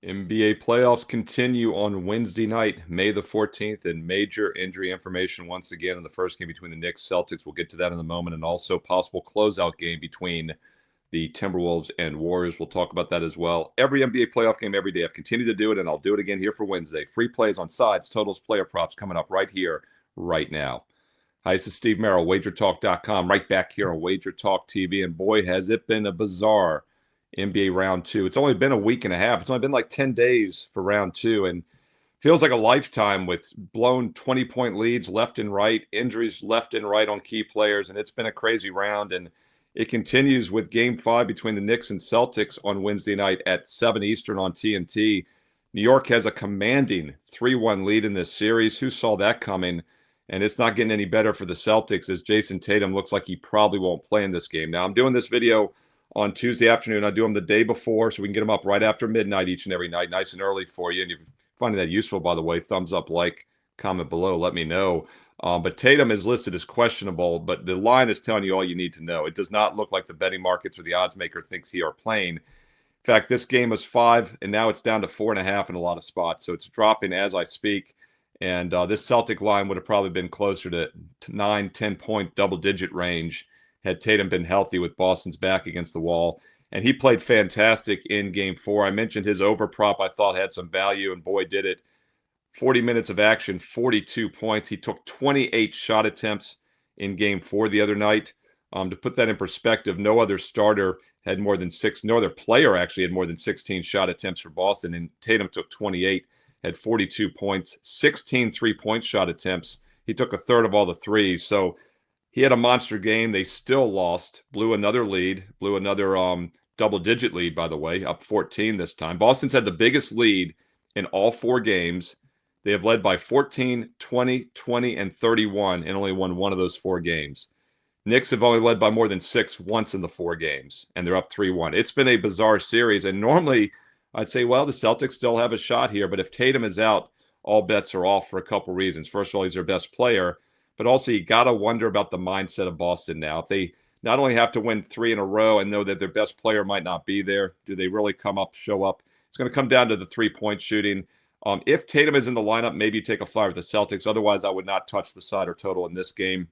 NBA playoffs continue on Wednesday night, May the 14th, and major injury information once again in the first game between the Knicks Celtics. We'll get to that in a moment, and also possible closeout game between the Timberwolves and Warriors. We'll talk about that as well. Every NBA playoff game every day. I've continued to do it, and I'll do it again here for Wednesday. Free plays on sides, totals, player props coming up right here, right now. Hi, this is Steve Merril, WagerTalk.com, right back here on WagerTalk TV, and boy, has it been a bizarre NBA round two. It's only been a week and a half. It's only been like 10 days for round two, and feels like a lifetime with blown 20-point leads left and right, injuries left and right on key players, and it's been a crazy round. And it continues with Game 5 between the Knicks and Celtics on Wednesday night at 7 Eastern on TNT. New York has a commanding 3-1 lead in this series. Who saw that coming? And it's not getting any better for the Celtics as Jason Tatum looks like he probably won't play in this game. Now, I'm doing this video on Tuesday afternoon. I do them the day before so we can get them up right after midnight each and every night, nice and early for you. And if you're finding that useful, by the way, thumbs up, like, comment below, let me know. But Tatum is listed as questionable, but the line is telling you all you need to know. It does not look like the betting markets or the odds maker thinks he are playing. In fact, this game was 5, and now it's down to 4.5 in a lot of spots. So it's dropping as I speak. And this Celtic line would have probably been closer to 9, 10-point double-digit range had Tatum been healthy with Boston's back against the wall. And he played fantastic in Game 4. I mentioned his over prop I thought had some value, and boy, did it. 40 minutes of action, 42 points. He took 28 shot attempts in Game 4 the other night. To put that in perspective, no other starter had more than 6. No other player actually had more than 16 shot attempts for Boston, and Tatum took 28, had 42 points, 16 three-point shot attempts. He took a third of all the threes. So he had a monster game. They still lost, blew another lead, blew another double-digit lead, by the way, up 14 this time. Boston's had the biggest lead in all 4 games. They have led by 14, 20, 20, and 31 and only won one of those 4 games. Knicks have only led by more than 6 once in the 4 games, and they're up 3-1. It's been a bizarre series, and normally I'd say, well, the Celtics still have a shot here, but if Tatum is out, all bets are off for a couple reasons. First of all, he's their best player, but also you got to wonder about the mindset of Boston now. If they not only have to win 3 in a row and know that their best player might not be there, do they really show up? It's going to come down to the three-point shooting. If Tatum is in the lineup, maybe you take a flyer with the Celtics. Otherwise, I would not touch the side or total in this game.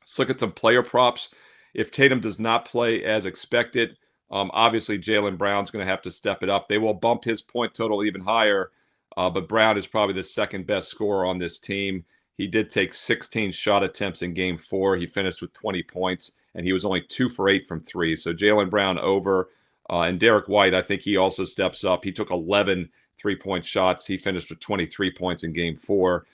Let's look at some player props. If Tatum does not play as expected, obviously Jaylen Brown's going to have to step it up. They will bump his point total even higher, but Brown is probably the second best scorer on this team. He did take 16 shot attempts in Game 4. He finished with 20 points, and he was only 2 for 8 from 3. So Jaylen Brown over. And Derek White, I think he also steps up. He took 11 three-point shots. He finished with 23 points in Game 4.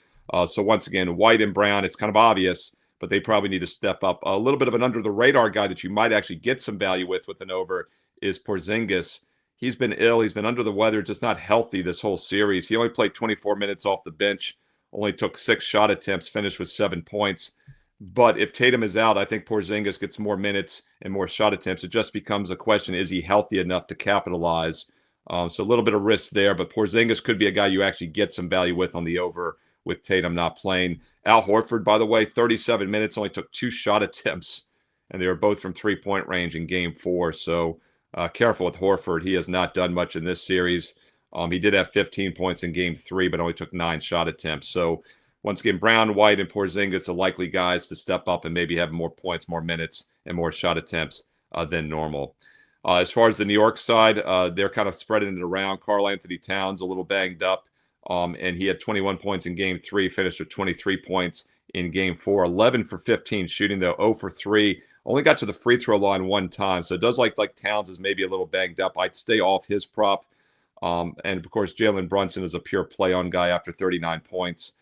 So once again, White and Brown, it's kind of obvious, but they probably need to step up. A little bit of an under-the-radar guy that you might actually get some value with an over is Porzingis. He's been ill. He's been under the weather, just not healthy this whole series. He only played 24 minutes off the bench, only took 6 shot attempts, finished with 7 points. But if Tatum is out, I think Porzingis gets more minutes and more shot attempts. It just becomes a question, is he healthy enough to capitalize? So a little bit of risk there, but Porzingis could be a guy you actually get some value with on the over with Tatum not playing. Al Horford, by the way, 37 minutes, only took 2 shot attempts, and they were both from three-point range in Game 4. So careful with Horford. He has not done much in this series. He did have 15 points in Game 3, but only took 9 shot attempts. So once again, Brown, White, and Porzingis are likely guys to step up and maybe have more points, more minutes, and more shot attempts than normal. As far as the New York side, they're kind of spreading it around. Karl Anthony Towns a little banged up, and he had 21 points in Game 3, finished with 23 points in Game 4. 11 for 15 shooting, though, 0 for 3. Only got to the free throw line one time, so it does like Towns is maybe a little banged up. I'd stay off his prop. And, of course, Jalen Brunson is a pure play-on guy after 39 points.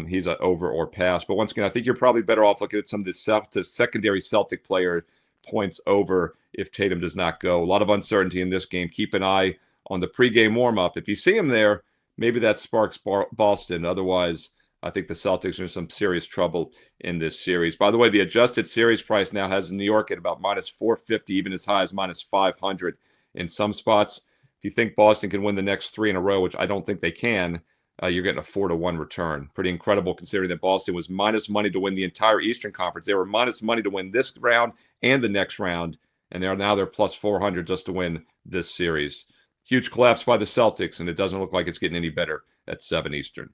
He's an over or pass. But once again, I think you're probably better off looking at some of the secondary Celtic player points over if Tatum does not go. A lot of uncertainty in this game. Keep an eye on the pregame warm-up. If you see him there, maybe that sparks Boston. Otherwise, I think the Celtics are in some serious trouble in this series. By the way, the adjusted series price now has New York at about minus 450, even as high as minus 500 in some spots. If you think Boston can win the next 3 in a row, which I don't think they can, you're getting a 4-1 return. Pretty incredible considering that Boston was minus money to win the entire Eastern Conference. They were minus money to win this round and the next round, and they're plus 400 just to win this series. Huge collapse by the Celtics, and it doesn't look like it's getting any better at 7 Eastern.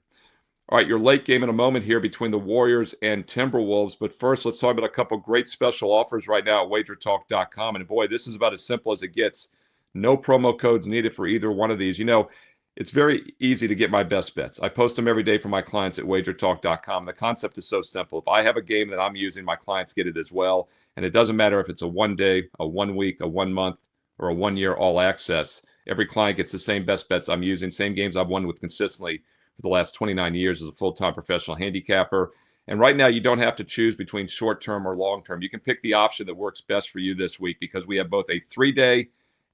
All right, your late game in a moment here between the Warriors and Timberwolves. But first, let's talk about a couple great special offers right now at WagerTalk.com. And boy, this is about as simple as it gets. No promo codes needed for either one of these. You know, it's very easy to get my best bets. I post them every day for my clients at WagerTalk.com. The concept is so simple. If I have a game that I'm using, my clients get it as well. And it doesn't matter if it's a 1 day, a 1 week, a 1 month, or a 1 year all access. Every client gets the same best bets I'm using, same games I've won with consistently for the last 29 years as a full-time professional handicapper. And right now, you don't have to choose between short-term or long-term. You can pick the option that works best for you this week because we have both a 3-day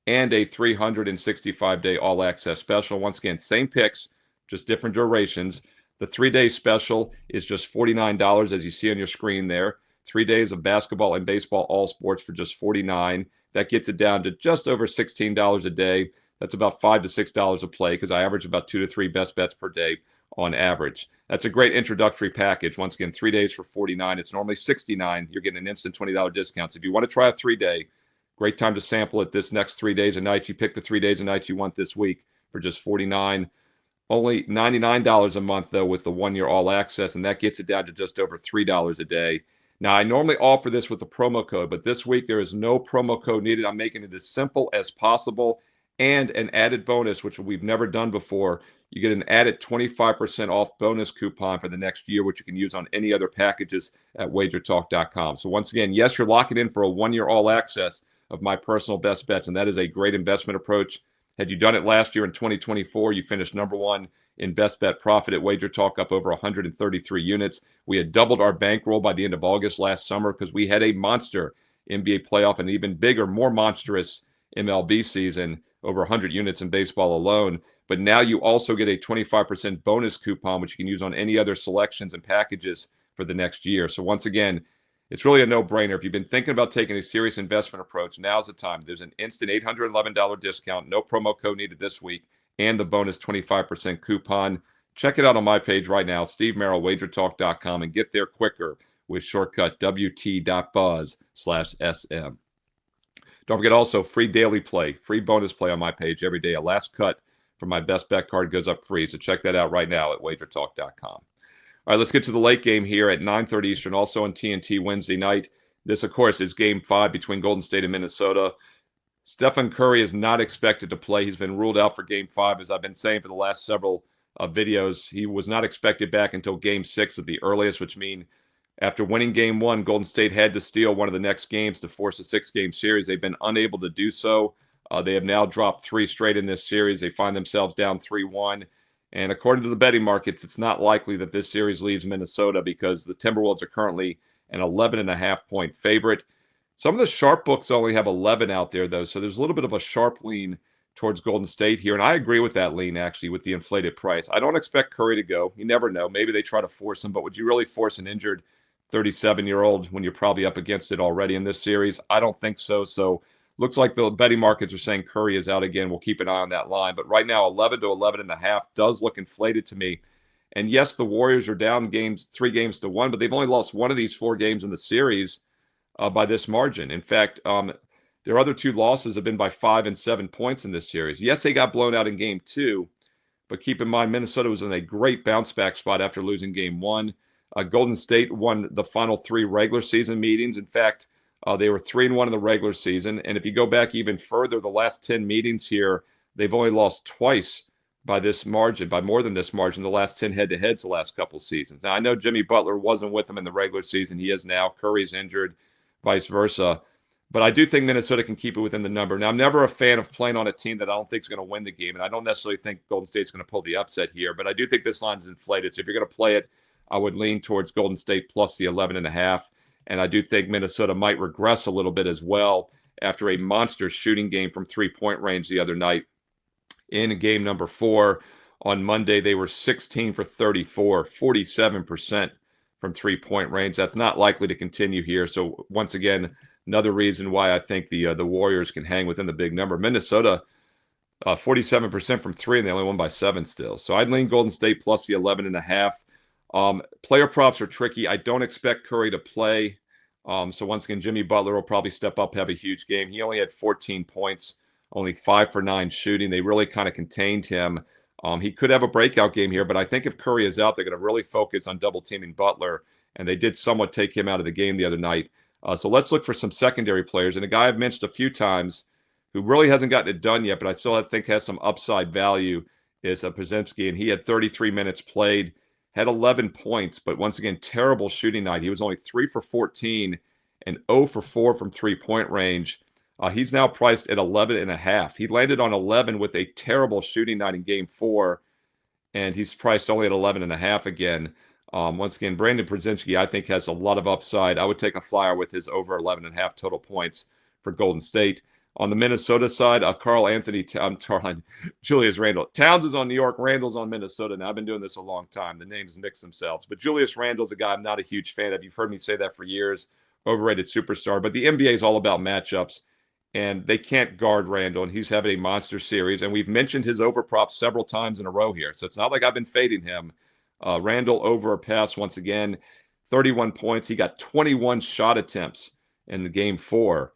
and a 365-day all-access special. Once again, same picks, just different durations. The 3-day special is just $49, as you see on your screen there. 3 days of basketball and baseball, all sports for just $49. That gets it down to just over $16 a day. That's about $5 to $6 a play because I average about 2 to 3 best bets per day on average. That's a great introductory package. Once again, 3 days for $49. It's normally $69. You're getting an instant $20 discount. So if you want to try a 3-day, great time to sample it this next 3 days and nights. You pick the 3 days and nights you want this week for just $49. Only $99 a month, though, with the 1 year all access, and that gets it down to just over $3 a day. Now, I normally offer this with a promo code, but this week there is no promo code needed. I'm making it as simple as possible. And an added bonus, which we've never done before. You get an added 25% off bonus coupon for the next year, which you can use on any other packages at WagerTalk.com. So once again, yes, you're locking in for a 1 year all access of my personal best bets, and that is a great investment approach. Had you done it last year in 2024, you finished number one in best bet profit at WagerTalk, up over 133 units. We had doubled our bankroll by the end of August last summer because we had a monster NBA playoff and even bigger, more monstrous MLB season, over 100 units in baseball alone. But now you also get a 25% bonus coupon, which you can use on any other selections and packages for the next year. So once again, it's really a no-brainer. If you've been thinking about taking a serious investment approach, now's the time. There's an instant $811 discount, no promo code needed this week, and the bonus 25% coupon. Check it out on my page right now, Steve Merril, WagerTalk.com, and get there quicker with shortcut WT.buzz/SM. Don't forget also free daily play, free bonus play on my page every day. A last cut from my best bet card goes up free. So check that out right now at WagerTalk.com. All right, let's get to the late game here at 9:30 Eastern, also on TNT Wednesday night. This, of course, is Game 5 between Golden State and Minnesota. Stephen Curry is not expected to play. He's been ruled out for Game 5, as I've been saying for the last several videos. He was not expected back until Game 6 at the earliest, which means after winning Game 1, Golden State had to steal one of the next games to force a 6-game series. They've been unable to do so. They have now dropped 3 straight in this series. They find themselves down 3-1. And according to the betting markets, it's not likely that this series leaves Minnesota because the Timberwolves are currently an 11.5-point favorite. Some of the sharp books only have 11 out there, though, so there's a little bit of a sharp lean towards Golden State here. And I agree with that lean, actually, with the inflated price. I don't expect Curry to go. You never know. Maybe they try to force him, but would you really force an injured 37-year-old when you're probably up against it already in this series? I don't think so. So looks like the betting markets are saying Curry is out again. We'll keep an eye on that line. But right now, 11 to 11.5 does look inflated to me. And yes, the Warriors are down 3 games to 1, but they've only lost one of these 4 games in the series by this margin. In fact, their other 2 losses have been by 5 and 7 points in this series. Yes, they got blown out in Game 2, but keep in mind, Minnesota was in a great bounce-back spot after losing Game 1. Golden State won the final 3 regular season meetings. In fact, they were 3-1 in the regular season. And if you go back even further, the last 10 meetings here, they've only lost twice by this margin, by more than this margin, the last 10 head-to-heads the last couple seasons. Now, I know Jimmy Butler wasn't with them in the regular season. He is now. Curry's injured, vice versa. But I do think Minnesota can keep it within the number. Now, I'm never a fan of playing on a team that I don't think is going to win the game, and I don't necessarily think Golden State's going to pull the upset here. But I do think this line is inflated. So if you're going to play it, I would lean towards Golden State plus the 11.5. And I do think Minnesota might regress a little bit as well after a monster shooting game from 3-point range the other night in game number 4. On Monday, they were 16 for 34, 47% from 3-point range. That's not likely to continue here. So once again, another reason why I think the Warriors can hang within the big number. Minnesota, 47% from 3, and they only won by 7 still. So I'd lean Golden State plus the 11.5. Player props are tricky. I don't expect Curry to play. So once again, Jimmy Butler will probably step up, have a huge game. He only had 14 points only 5 for 9 shooting. They really kind of contained him. He could have a breakout game here, but I think if Curry is out, they're going to really focus on double teaming Butler, and they did somewhat take him out of the game the other night. So let's look for some secondary players. And a guy I've mentioned a few times who really hasn't gotten it done yet, but I still think has some upside value is Podziemski, and he had 33 minutes played, had 11 points, but once again, terrible shooting night. He was only 3 for 14 and 0 for 4 from three-point range. He's now priced at 11.5. He landed on 11 with a terrible shooting night in Game 4, and he's priced only at 11.5 again. Once again, Brandon Podziemski, I think, has a lot of upside. I would take a flyer with his over 11.5 total points for Golden State. On the Minnesota side, Julius Randle. Towns is on New York, Randle's on Minnesota. Now, I've been doing this a long time. The names mix themselves. But Julius Randle's a guy I'm not a huge fan of. You've heard me say that for years. Overrated superstar. But the NBA is all about matchups, and they can't guard Randle, and he's having a monster series. And we've mentioned his overprop several times in a row here. So it's not like I've been fading him. Randle over a pass once again, 31 points. He got 21 shot attempts in the Game 4.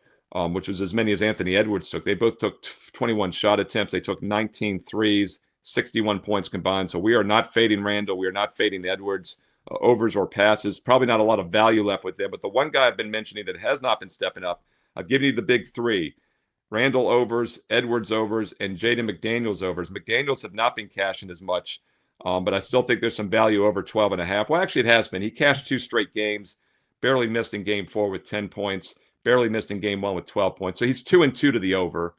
Which was as many as Anthony Edwards took. They both took 21 shot attempts. They took 19 threes, 61 points combined. So we are not fading Randle. We are not fading Edwards, overs or passes. Probably not a lot of value left with them. But the one guy I've been mentioning that has not been stepping up, I've given you the big three. Randle overs, Edwards overs, and Jaden McDaniels overs. McDaniels have not been cashing as much, but I still think there's some value over 12.5. Well, actually, it has been. He cashed 2 straight games, barely missed in Game 4 with 10 points. Barely missed in Game 1 with 12 points. So he's 2-2 to the over.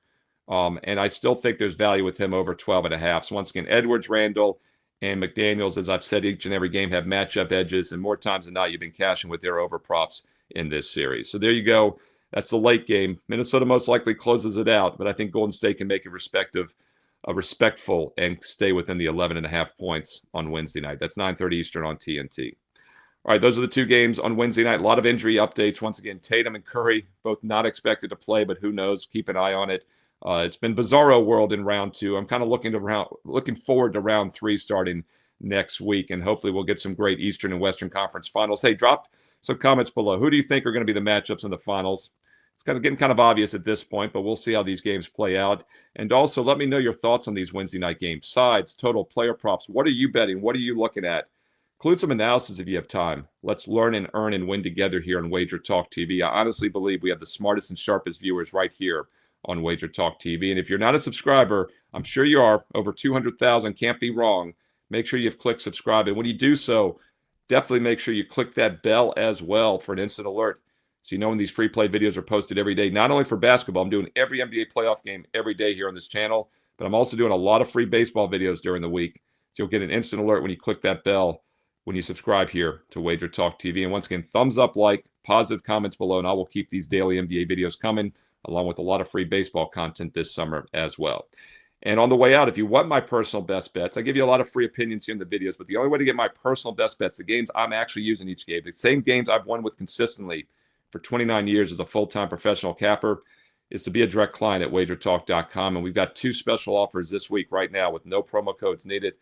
And I still think there's value with him over 12.5. So once again, Edwards, Randle, and McDaniels, as I've said, each and every game have matchup edges. And more times than not, you've been cashing with their over props in this series. So there you go. That's the late game. Minnesota most likely closes it out, but I think Golden State can make it respectful and stay within the 11.5 points on Wednesday night. That's 9:30 Eastern on TNT. All right, those are the 2 games on Wednesday night. A lot of injury updates. Once again, Tatum and Curry, both not expected to play, but who knows? Keep an eye on it. It's been bizarro world in round 2. I'm kind of looking forward to round 3 starting next week, and hopefully we'll get some great Eastern and Western Conference finals. Hey, drop some comments below. Who do you think are going to be the matchups in the finals? It's getting kind of obvious at this point, but we'll see how these games play out. And also, let me know your thoughts on these Wednesday night games. Sides, total, player props. What are you betting? What are you looking at? Include some analysis if you have time. Let's learn and earn and win together here on WagerTalk TV. I honestly believe we have the smartest and sharpest viewers right here on WagerTalk TV. And if you're not a subscriber, I'm sure you are. Over 200,000, can't be wrong. Make sure you've clicked subscribe. And when you do so, definitely make sure you click that bell as well for an instant alert. So you know when these free play videos are posted every day, not only for basketball, I'm doing every NBA playoff game every day here on this channel, but I'm also doing a lot of free baseball videos during the week. So you'll get an instant alert when you click that bell when you subscribe here to WagerTalk TV. And once again, thumbs up, like, positive comments below, and I will keep these daily NBA videos coming, along with a lot of free baseball content this summer as well. And on the way out, if you want my personal best bets, I give you a lot of free opinions here in the videos, but the only way to get my personal best bets, the games I'm actually using each game, the same games I've won with consistently for 29 years as a full-time professional capper, is to be a direct client at WagerTalk.com. And we've got 2 special offers this week right now with no promo codes needed.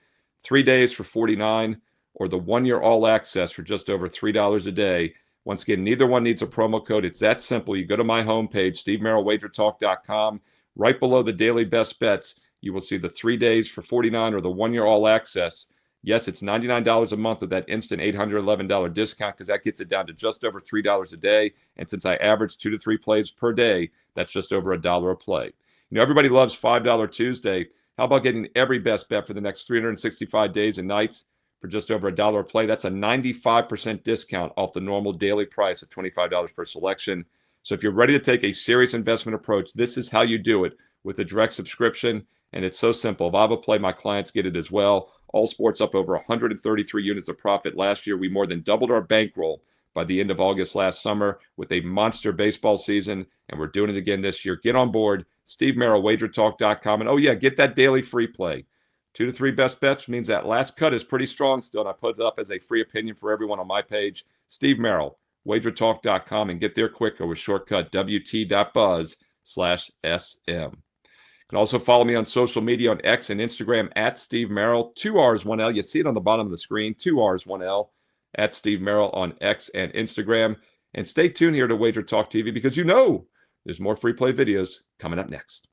3 days for $49, or the 1-year all access for just over $3 a day. Once again, neither one needs a promo code. It's that simple. You go to my homepage, Steve Merril, WagerTalk.com. Right below the daily best bets, you will see the 3 days for $49 or the 1-year all access. Yes, it's $99 a month with that instant $811 discount, because that gets it down to just over $3 a day. And since I average 2 to 3 plays per day, that's just over $1 a play. You know, everybody loves $5 Tuesday. How about getting every best bet for the next 365 days and nights for just over $1 a play? That's a 95% discount off the normal daily price of $25 per selection. So if you're ready to take a serious investment approach, this is how you do it with a direct subscription. And it's so simple. If I have a play, my clients get it as well. All sports up over 133 units of profit last year. We more than doubled our bankroll by the end of August last summer with a monster baseball season, and we're doing it again this year. Get on board. Steve Merril, WagerTalk.com. And, oh, yeah, get that daily free play. 2 to 3 best bets means that last cut is pretty strong still, and I put it up as a free opinion for everyone on my page. Steve Merril, WagerTalk.com, and get there quicker with shortcut WT.buzz/SM. You can also follow me on social media on X and Instagram at Steve Merril, 2 R's, 1 L. You see it on the bottom of the screen, 2 R's, 1 L, at Steve Merril on X and Instagram. And stay tuned here to WagerTalk TV, because you know there's more free play videos coming up next.